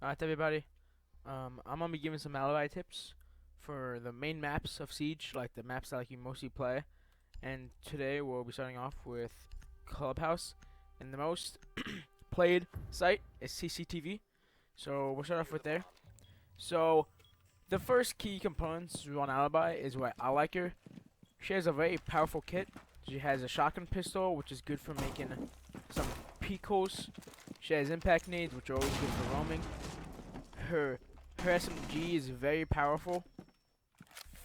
Alright, everybody. I'm gonna be giving some alibi tips for the main maps of Siege, like the maps that like you mostly play. And today we'll be starting off with Clubhouse, and the most played site is CCTV. So we'll start off with there. So the first key components on Alibi is what I like her. She has a very powerful kit. She has a shotgun pistol, which is good for making some peek holes. She has impact nades, which are always good for roaming. Her her SMG is very powerful,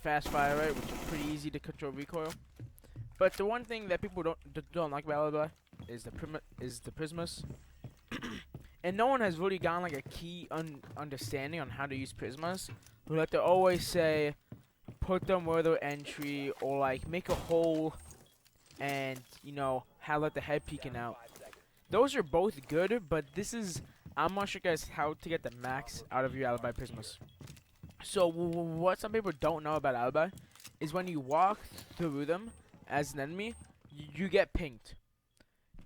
fast fire rate, which is pretty easy to control recoil. But the one thing that people don't like about Alibi is the prismas, and no one has really gotten like a key understanding on how to use prismas. We like to always say, put them where they're entry, or like make a hole, and have like the head peeking out. Those are both good, but I'm not sure guys how to get the max out of your Alibi prismas. So what some people don't know about Alibi is when you walk through them as an enemy, you get pinged,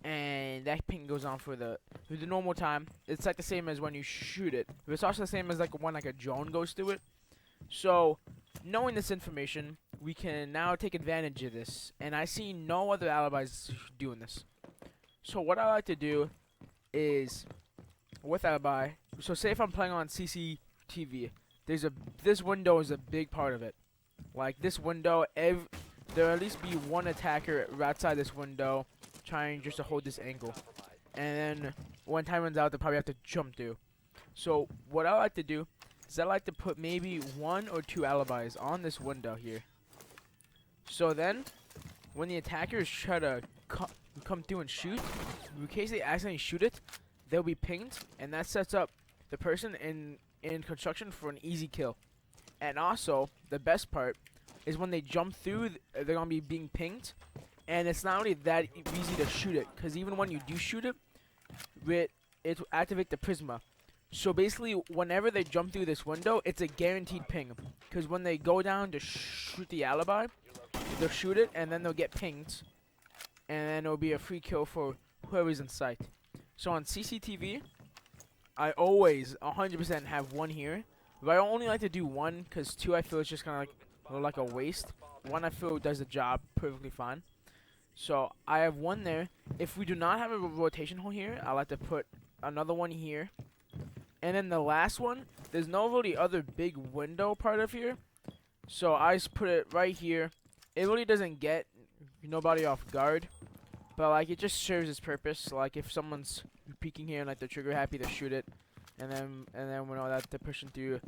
and that ping goes on for the normal time. It's like the same as when you shoot it. It's also the same as like when like a drone goes through it. So knowing this information, we can now take advantage of this, and I see no other alibis doing this. So what I like to do is with Alibi. So say if I'm playing on CCTV, this window is a big part of it. Like this window, there'll at least be one attacker outside this window trying just to hold this angle. And then when time runs out, they'll probably have to jump through. So what I like to do is I like to put maybe one or two alibis on this window here. So then, when the attackers try to come through and shoot, in case they accidentally shoot it, they'll be pinged, and that sets up the person in construction for an easy kill. And also, the best part is when they jump through, they're gonna be being pinged, and it's not really that easy to shoot it, because even when you do shoot it, it will activate the prisma. So basically, whenever they jump through this window, it's a guaranteed ping, because when they go down to shoot the alibi, they'll shoot it, and then they'll get pinged, and then it'll be a free kill for whoever's in sight. So on CCTV, I always 100% have one here. But I only like to do one because two I feel is just kind of like a waste. One I feel does the job perfectly fine. So I have one there. If we do not have a rotation hole here, I like to put another one here. And then the last one, there's no really other big window part of here. So I just put it right here. It really doesn't get nobody off guard. But like it just serves its purpose. Like if someone's peeking here and like they're trigger happy to shoot it, and then we know that they're pushing through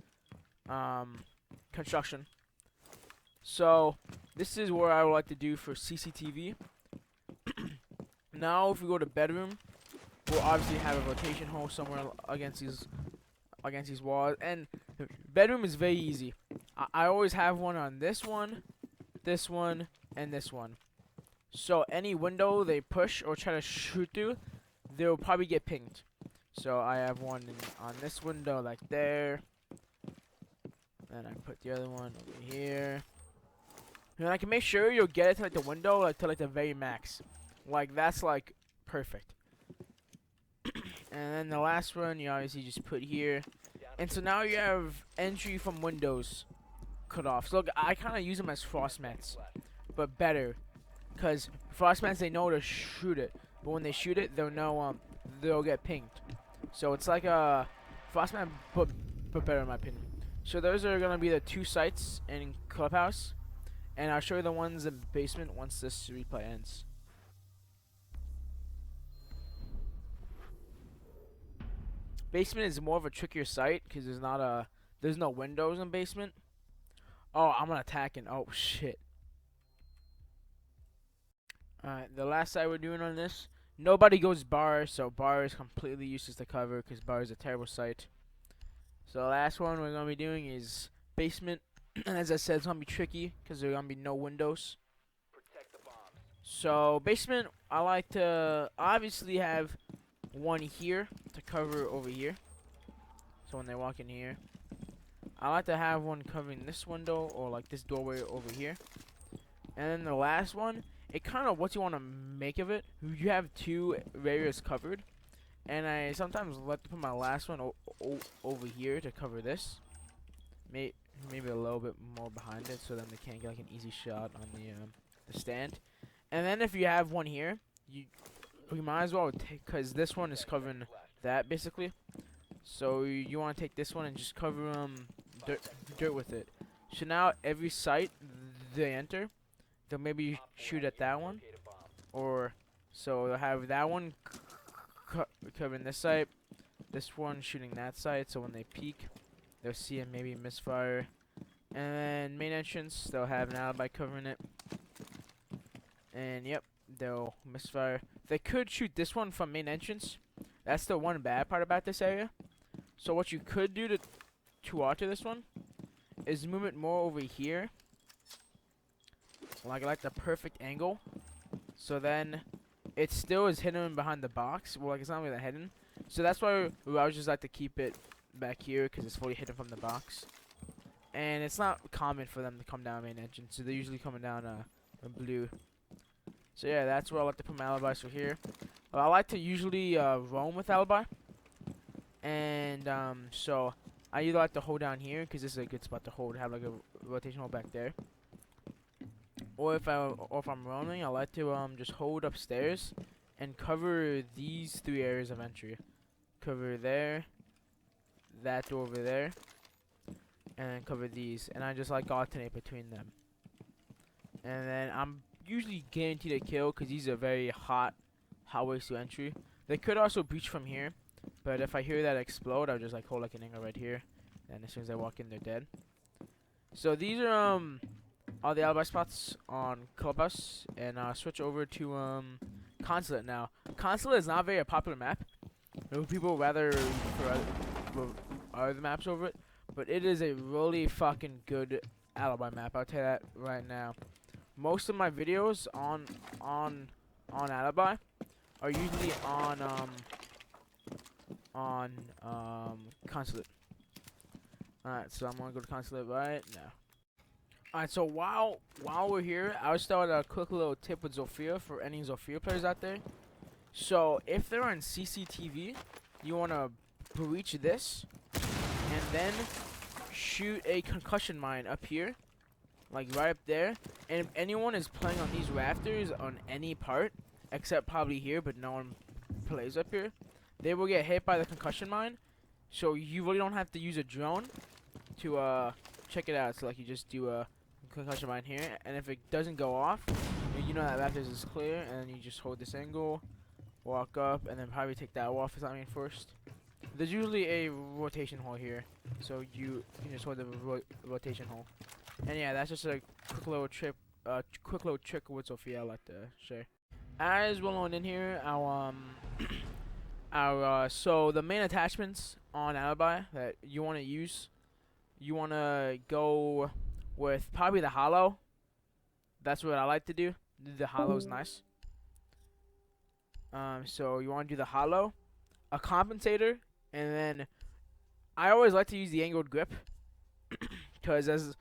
construction. So this is what I would like to do for CCTV. Now if we go to bedroom, we'll obviously have a rotation hole somewhere against these walls. And bedroom is very easy. I always have one on this one, and this one. So any window they push or try to shoot through, they'll probably get pinged. So I have one on this window like there. And I put the other one over here. And I can make sure you'll get it to like the window, like to like the very max. Like that's like perfect. And then the last one you obviously just put here. And so now you have entry from windows cut off. So look, I kind of use them as frost mats, but better. Because frost mats, they know to shoot it. But when they shoot it, they'll know they'll get pinged. So it's like a frost mat, but better in my opinion. So those are going to be the two sites in Clubhouse. And I'll show you the ones in basement once this replay ends. Basement is more of a trickier site because there's no windows in basement. Oh, I'm gonna attack and oh shit. Alright, the last side we're doing on this, nobody goes bar, so bar is completely useless to cover because bar is a terrible site. So the last one we're going to be doing is basement. And as I said, it's going to be tricky because there are going to be no windows. So basement, I like to obviously have one here to cover over here. So when they walk in here, I like to have one covering this window or like this doorway over here. And then the last one, it kind of what you want to make of it. You have two areas covered, And I sometimes like to put my last one over here to cover this. Maybe a little bit more behind it, so then they can't get like an easy shot on the stand. And then if you have one here, you might as well take, because this one is covering that basically. So you want to take this one and just cover dirt with it. So now every site they enter, they'll maybe shoot at that one, or so they'll have that one covering this site, this one shooting that site. So when they peek, they'll see it maybe misfire. And then main entrance, they'll have an alibi covering it. And yep, they'll misfire. They could shoot this one from main entrance. That's the one bad part about this area. So what you could do to alter this one is move it more over here. Like the perfect angle. So then it still is hidden behind the box. Well, like it's not really hidden. So that's why I would just like to keep it back here, because it's fully hidden from the box. And it's not common for them to come down main entrance, so they're usually coming down blue. So yeah, that's where I like to put my alibis for here. I like to usually roam with alibi. And so I either like to hold down here, because this is a good spot to hold, have like a rotation hole back there. Or if I'm roaming, I like to just hold upstairs and cover these 3 areas of entry. Cover there, that door over there, and then cover these. And I just like alternate between them. And then I'm usually guaranteed a kill, because these are very hot ways to entry. They could also breach from here, but if I hear that explode, I'll just like hold like an angle right here. And as soon as I walk in, they're dead. So these are all the alibi spots on Clubhouse, and switch over to Consulate now. Consulate is not a very popular map. People rather for other maps over it, but it is a really fucking good alibi map. I'll tell you that right now. Most of my videos on Alibi are usually on Consulate. Alright, so I'm gonna go to Consulate right now. Alright, so while we're here, I'll start a quick little tip with Zofia for any Zofia players out there. So if they're on CCTV, you wanna breach this and then shoot a concussion mine up here, like right up there. And if anyone is playing on these rafters on any part, except probably here, but no one plays up here, they will get hit by the concussion mine. So you really don't have to use a drone to check it out. So like you just do a concussion mine here, and if it doesn't go off, you know that rafters is clear, and then you just hold this angle, walk up, and then probably take that off if I mean first. There's usually a rotation hole here, so you can just hold the rotation hole. And yeah, that's just a quick little trick with Sophia I like to share. As we're on in here, so the main attachments on Alibi that you want to use, you want to go with probably the hollow. That's what I like to do. The hollow is nice. So you want to do the hollow, a compensator, and then I always like to use the angled grip, because as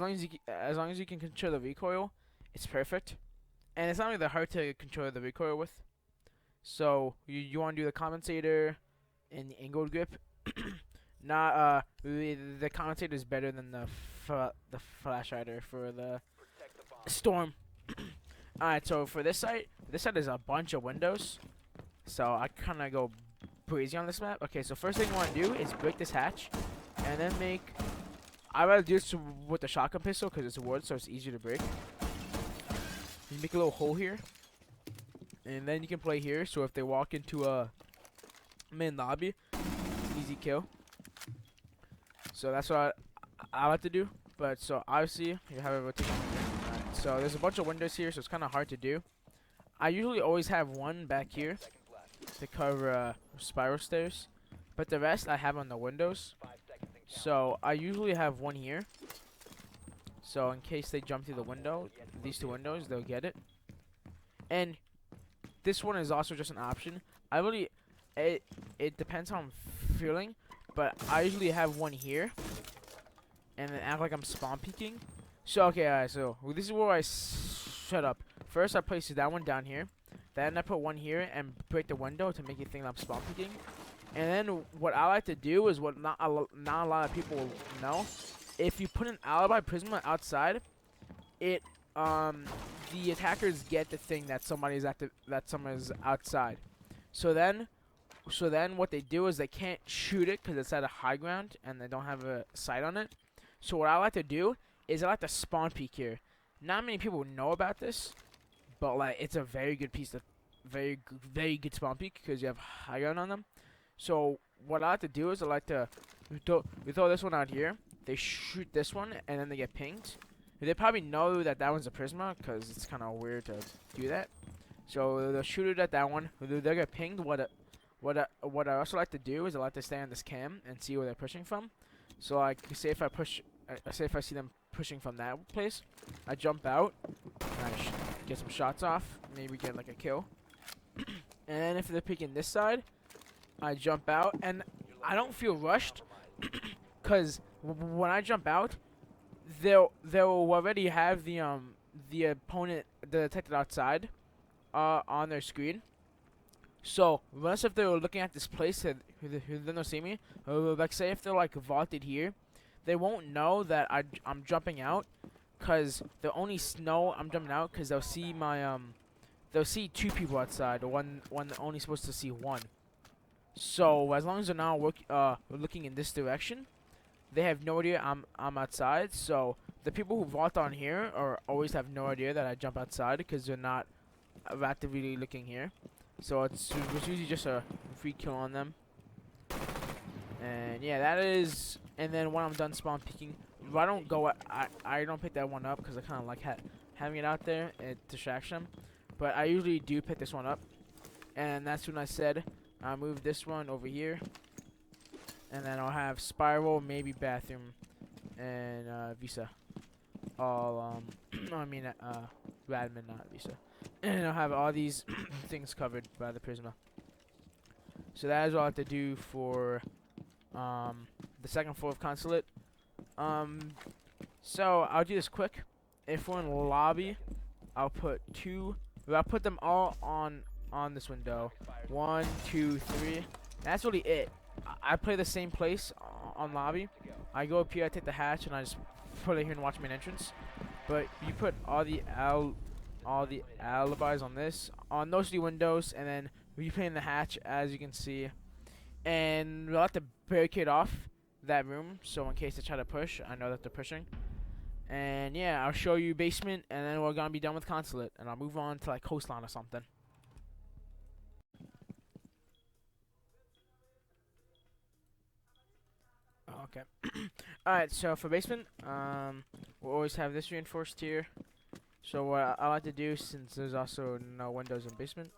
long as you can control the recoil, it's perfect, and it's not really that hard to control the recoil with. So you want to do the compensator and the angled grip. Not the compensator is better than the flash hider for the storm. Alright, so for this site is a bunch of windows, so I kind of go crazy on this map. Okay, so first thing you want to do is break this hatch, and then I rather do this with the shotgun pistol because it's wood, so it's easier to break. You make a little hole here, and then you can play here. So if they walk into a main lobby, easy kill. So that's what I like to do. But so obviously you have a rotation. Right, so there's a bunch of windows here, so it's kind of hard to do. I usually always have one back here to cover spiral stairs, but the rest I have on the windows. So I usually have one here, so in case they jump through the window, these two windows, they'll get it. And this one is also just an option. It depends how I'm feeling, but I usually have one here, and then act like I'm spawn peeking. So okay, alright, so this is where I shut up. First I place that one down here, Then I put one here and break the window to make it think I'm spawn peeking. And then what I like to do is what not a lot of people know. If you put an alibi prisma outside, it the attackers get the thing that someone's outside. So then what they do is they can't shoot it because it's at a high ground and they don't have a sight on it. So what I like to do is I like to spawn peek here. Not many people know about this, but like it's a very good piece of very good spawn peek because you have high ground on them. So what I like to do is I like to we throw this one out here. They shoot this one and then they get pinged. They probably know that that one's a prisma because it's kind of weird to do that. So they'll shoot it at that one. They get pinged. What I also like to do is I like to stay on this cam and see where they're pushing from. So like say if I see them pushing from that place, I jump out and I get some shots off, maybe get like a kill. And then if they're picking this side, I jump out and I don't feel rushed because when I jump out, they'll already have the opponent detected outside on their screen. So unless if they're looking at this place, then they'll see me. Like say if they're like vaulted here, they won't know that I'm jumping out, cause they'll only know I'm jumping out cause they'll see my they'll see two people outside. One only supposed to see one. So as long as they're not looking in this direction, they have no idea I'm outside. So the people who vault on here always have no idea that I jump outside because they're not actively looking here. So it's usually just a free kill on them. And yeah, that is. And then when I'm done spawn peeking, I don't go. I don't pick that one up because I kind of like having it out there. It distracts them. But I usually do pick this one up. And that's when I said I move this one over here. And then I'll have spiral, maybe bathroom, and visa. All I mean Radman, not visa. And I'll have all these things covered by the prisma. So that is all I have to do for the second floor of consulate. So I'll do this quick. If we're in lobby, I'll put them all on this window. 1, 2, 3. That's really it. I play the same place on lobby. I go up here, I take the hatch, and I just put it here and watch main entrance. But you put all the alibis on those 3 windows, and then we play in the hatch, as you can see. And we'll have to barricade off that room, so in case they try to push, I know that they're pushing. And yeah, I'll show you basement, and then we're gonna be done with consulate, and I'll move on to like Coastline or something. Okay. Alright, so for basement, we'll always have this reinforced here. So what I like to do, since there's also no windows in basement,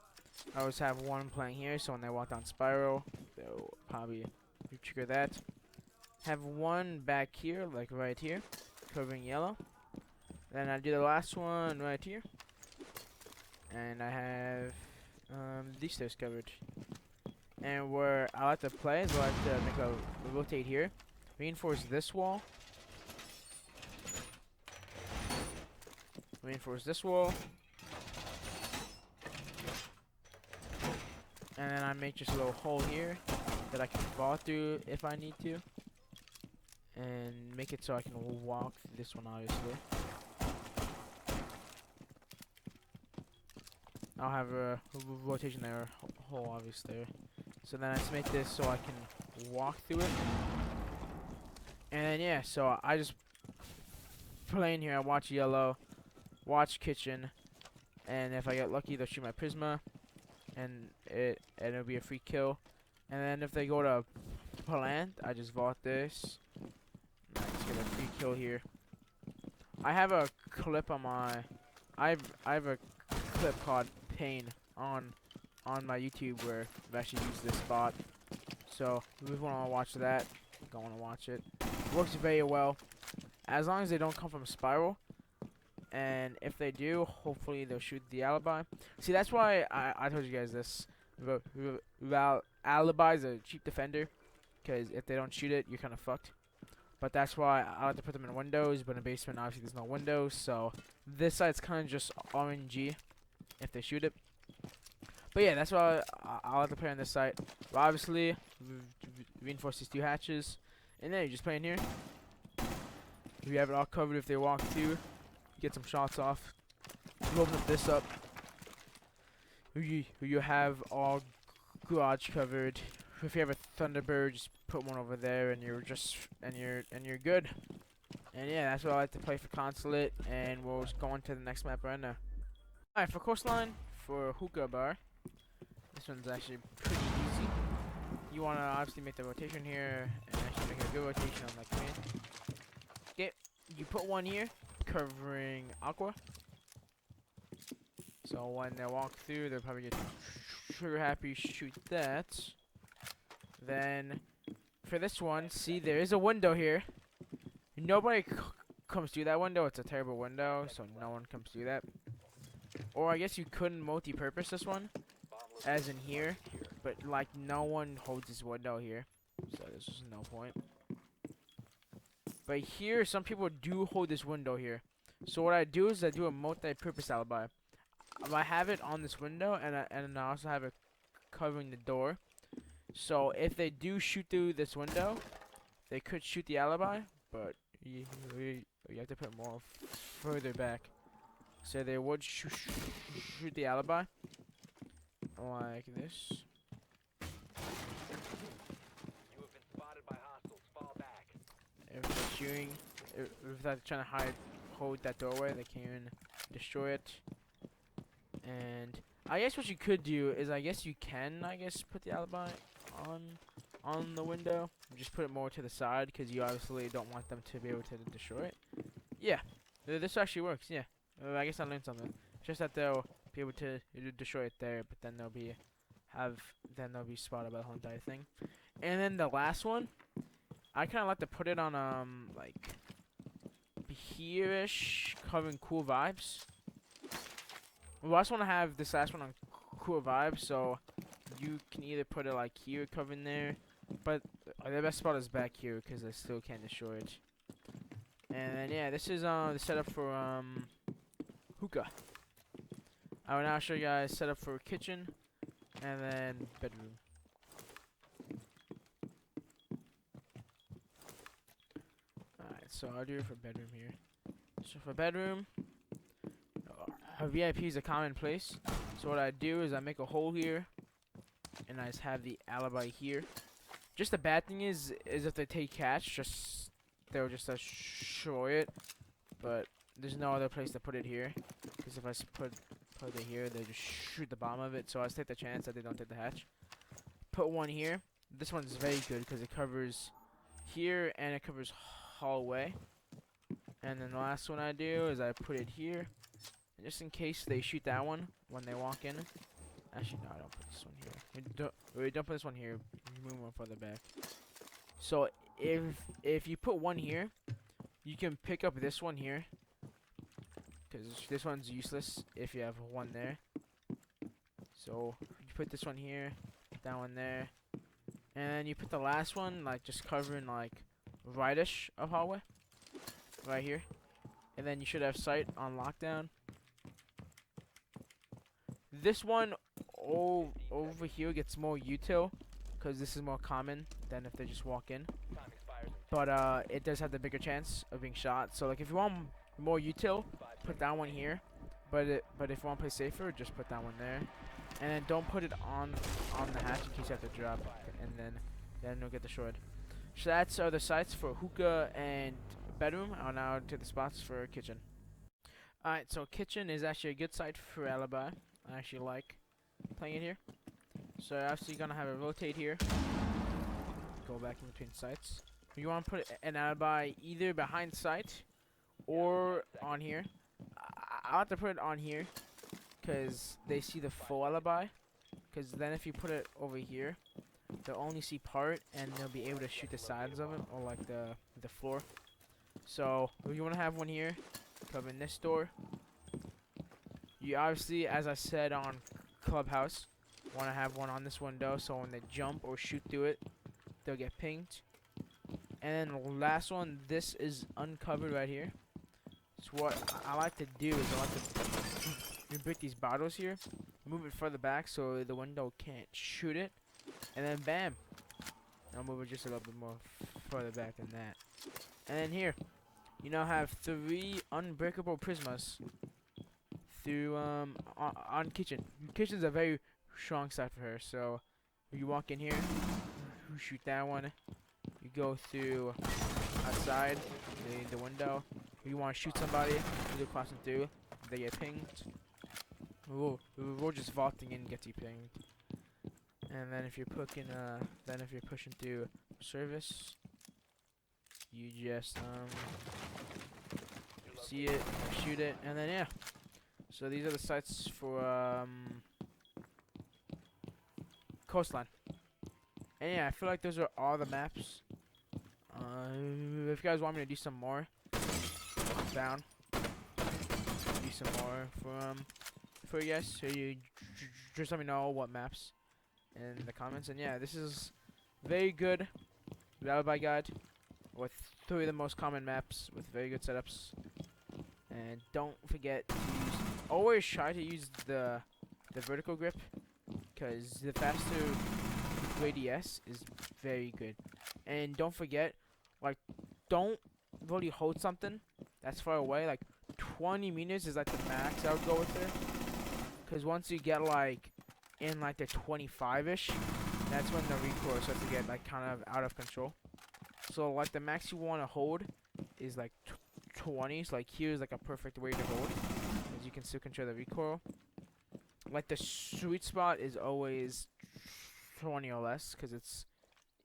I always have one playing here, so when they walk down spiral, they'll probably trigger that. Have one back here, like right here, covering yellow. Then I do the last one right here. And I have these stairs covered. And where I like to play is I like to make a rotate here. Reinforce this wall. Reinforce this wall. And then I make just a little hole here that I can fall through if I need to. And make it so I can walk through this one, obviously. I'll have a rotation there, hole obviously there. So then I just make this so I can walk through it. And yeah, so I just play in here, I watch yellow, watch kitchen, and if I get lucky they'll shoot my prisma, and it'll be a free kill. And then if they go to plant, I just vault this, and I just get a free kill here. I have a clip on my, I have a clip called Pain on my YouTube where I've actually used this spot. So if you want to watch that, go on and watch it. Works very well, as long as they don't come from spiral. And if they do, hopefully they'll shoot the alibi. See, that's why I told you guys this. Alibi is a cheap defender, because if they don't shoot it, you're kind of fucked. But that's why I like to put them in windows. But in basement, obviously, there's no windows. So this side's kind of just RNG if they shoot it. But yeah, that's why I like to play on this site. But obviously, reinforce these 2 hatches, and then you just play in here. You have it all covered if they walk through. Get some shots off. You open this up. You have all garage covered. If you have a Thunderbird, just put one over there, and you're good. And yeah, that's what I like to play for Consulate, and we'll just go on to the next map right now. Alright, for Coastline, for Hookah Bar, this one's actually pretty easy. You want to obviously make the rotation here, and actually make a good rotation on that queen. Okay, you put one here, covering Aqua. So when they walk through, they'll probably get trigger happy, shoot that. Then, for this one, see, there is a window here. Nobody comes through that window. It's a terrible window, so no one comes through that. Or I guess you couldn't multi-purpose this one, as in here, but like no one holds this window here, so there's just no point. But here, some people do hold this window here. So what I do is I do a multi-purpose alibi. I have it on this window, and I also have it covering the door. So if they do shoot through this window, they could shoot the alibi, but you have to put more further back. So they would shoot the alibi like this. You have been spotted by hostiles. Fall back. If they're shooting, if they're trying to hold that doorway, they can even destroy it. And I guess what you could do is I guess you can put the alibi on the window. Just put it more to the side because you obviously don't want them to be able to destroy it. Yeah, this actually works. Yeah, I guess I learned something. Just that they'll be able to destroy it there, but then they'll be spotted by the whole entire thing. And then the last one, I kind of like to put it on like here-ish, covering Cool Vibes. Well, I just want to have this last one on Cool Vibes, so you can either put it like here, covering there, but the best spot is back here because I still can't destroy it. And then yeah, this is the setup for hookah. I will now show you guys setup for kitchen and then bedroom. Alright, so I'll do it for bedroom here. So for bedroom, a VIP is a common place. So what I do is I make a hole here, and I just have the alibi here. Just the bad thing is if they take catch, they'll just destroy it. But there's no other place to put it here, because if I put it here, they just shoot the bottom of it. So I just take the chance that they don't take the hatch. Put one here. This one's very good because it covers here and it covers hallway. And then the last one I do is I put it here. And just in case they shoot that one when they walk in. Actually, no, I don't put this one here. Don't put this one here. Move one further back. So if you put one here, you can pick up this one here. Because this one's useless if you have one there. So you put this one here, that one there. And then you put the last one, like, just covering, like, rightish of hallway. Right here. And then you should have sight on lockdown. This one over here gets more util, because this is more common than if they just walk in. But it does have the bigger chance of being shot. So, like, if you want more util, put that one here. But if you want to play safer, just put that one there. And then don't put it on the hatch in case you have to drop. And then you'll get destroyed. So that's the sites for hookah and bedroom. I'll now to the spots for kitchen. Alright, so kitchen is actually a good site for Alibi. I actually like playing it here. So obviously you're gonna have a rotate here. Go back in between sites. You want to put an Alibi either behind site or on here. I have to put it on here because they see the full Alibi. Because then if you put it over here, they'll only see part and they'll be able to shoot the sides of it or like the floor. So if you want to have one here, covering this door. You obviously, as I said on Clubhouse, want to have one on this window so when they jump or shoot through it, they'll get pinged. And then the last one, this is uncovered right here. So what I like to do is I like to break these bottles here move it further back so the window can't shoot it, and then bam, I'll move it just a little bit more further back than that. And then here, you now have 3 unbreakable prismas through on kitchen. Kitchen's a very strong side for her, so you walk in here, you shoot that one, you go through outside the window. If you want to shoot somebody, you go crossing through, they get pinged. We're just vaulting in, gets you pinged. And then if you're pushing through service, you just see it, shoot it, and then yeah. So these are the sites for Coastline. And yeah, I feel like those are all the maps. If you guys want me to do some more, down. Do some more for you guys. So you just let me know what maps in the comments. And yeah, this is very good Alibi guide with 3 of the most common maps with very good setups. And don't forget to always try to use the vertical grip, because the faster radius is very good. And don't forget, like, don't really hold something that's far away. Like 20 meters is like the max I would go with it, because once you get like in like the 25ish, that's when the recoil starts to get like kind of out of control. So like the max you want to hold is like 20. So like here's like a perfect way to hold, as you can still control the recoil. Like the sweet spot is always 20 or less, because it's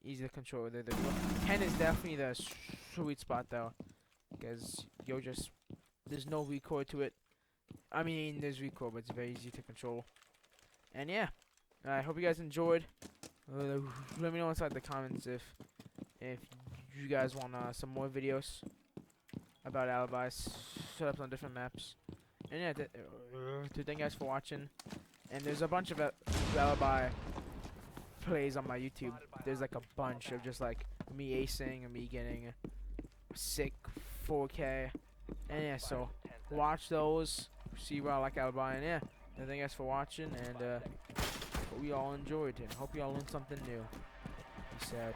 easy to control. The 10 is definitely the sweet spot though, because there's no recoil to it. I mean, there's recoil, but it's very easy to control. And yeah, I hope you guys enjoyed. Let me know inside the comments if you guys want some more videos about alibis, setups on different maps. And yeah, thank you guys for watching. And there's a bunch of alibi plays on my YouTube. There's like a bunch of just like me acing and me getting sick 4K. And yeah, so watch those, see where I like alibi. And yeah, thank you guys for watching, and hope you all enjoyed, and hope you all learned something new. Peace out.